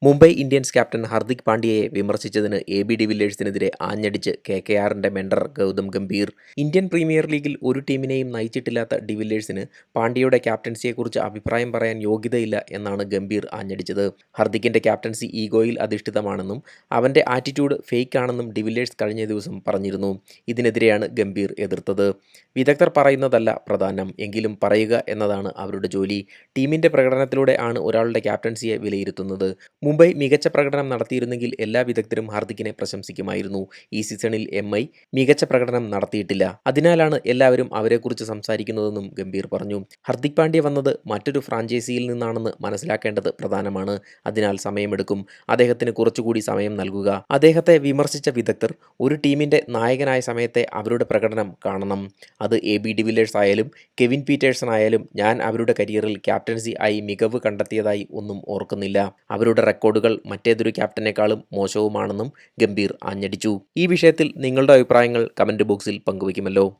Mumbai Indians captain Hardik പാണ്ഡ്യയെ വിമർശിച്ചതിന് AB. ഡിവില്ലിയേഴ്സിനെതിരെ ആഞ്ഞടിച്ച് കെ.കെ.ആറിന്റെ mentor Gautam Gambhir. Indian Premier ലീഗിൽ ഒരു ടീമിനെയും നയിച്ചിട്ടില്ലാത്ത ഡിവില്ലിയേഴ്സിന് പാണ്ഡ്യയുടെ ക്യാപ്റ്റൻസിയെക്കുറിച്ച് അഭിപ്രായം പറയാൻ യോഗ്യതയില്ല എന്നാണ് ഗംഭീർ ആഞ്ഞടിച്ചത്. ഹർദിക്കിന്റെ ക്യാപ്റ്റൻസി ഈഗോയിൽ അധിഷ്ഠിതമാണെന്നും അവന്റെ ആറ്റിറ്റ്യൂഡ് ഫേക്കാണെന്നും ഡിവില്ലിയേഴ്സ് കഴിഞ്ഞ ദിവസം പറഞ്ഞിരുന്നു. ഇതിനെതിരെയാണ് ഗംഭീർ എതിർത്തത്. വിദഗ്ധർ പറയുന്നതല്ല പ്രധാനം, എങ്കിലും പറയുക എന്നതാണ് അവരുടെ ജോലി. ടീമിന്റെ പ്രകടനത്തിലൂടെ ആണ് ഒരാളുടെ ക്യാപ്റ്റൻസിയെ വിലയിരുത്തുന്നത്. മുംബൈ മികച്ച പ്രകടനം നടത്തിയിരുന്നെങ്കിൽ എല്ലാ വിദഗ്ധരും ഹാർദിക്കിനെ പ്രശംസിക്കുമായിരുന്നു. ഈ സീസണിൽ എം.ഐ മികച്ച പ്രകടനം നടത്തിയിട്ടില്ല. അതിനാലാണ് എല്ലാവരും അവരെക്കുറിച്ച് സംസാരിക്കുന്നതെന്നും ഗംഭീർ പറഞ്ഞു. ഹർദിക് പാണ്ഡ്യ വന്നത് മറ്റൊരു ഫ്രാഞ്ചൈസിയിൽ നിന്നാണെന്ന് മനസ്സിലാക്കേണ്ടത് പ്രധാനമാണ്. അതിനാൽ സമയമെടുക്കും. അദ്ദേഹത്തിന് കുറച്ചുകൂടി സമയം നൽകുക. അദ്ദേഹത്തെ വിമർശിച്ച വിദഗ്ധർ ഒരു ടീമിന്റെ നായകനായ സമയത്തെ അവരുടെ പ്രകടനം കാണണം. അത് എ.ബി. ഡിവില്ലിയേഴ്സ് ആയാലും കെവിൻ പീറ്റേഴ്സൺ ആയാലും ഞാൻ അവരുടെ കരിയറിൽ ക്യാപ്റ്റൻസി ആയി മികവ് കണ്ടെത്തിയതായി ഒന്നും ഓർക്കുന്നില്ല. അവരുടെ റെക്കോർഡുകൾ മറ്റേതൊരു ക്യാപ്റ്റനേക്കാളും മോശവുമാണെന്നും ഗംഭീർ ആഞ്ഞടിച്ചു. ഈ വിഷയത്തിൽ നിങ്ങളുടെ അഭിപ്രായങ്ങൾ കമന്റ് ബോക്സിൽ പങ്കുവയ്ക്കുമല്ലോ.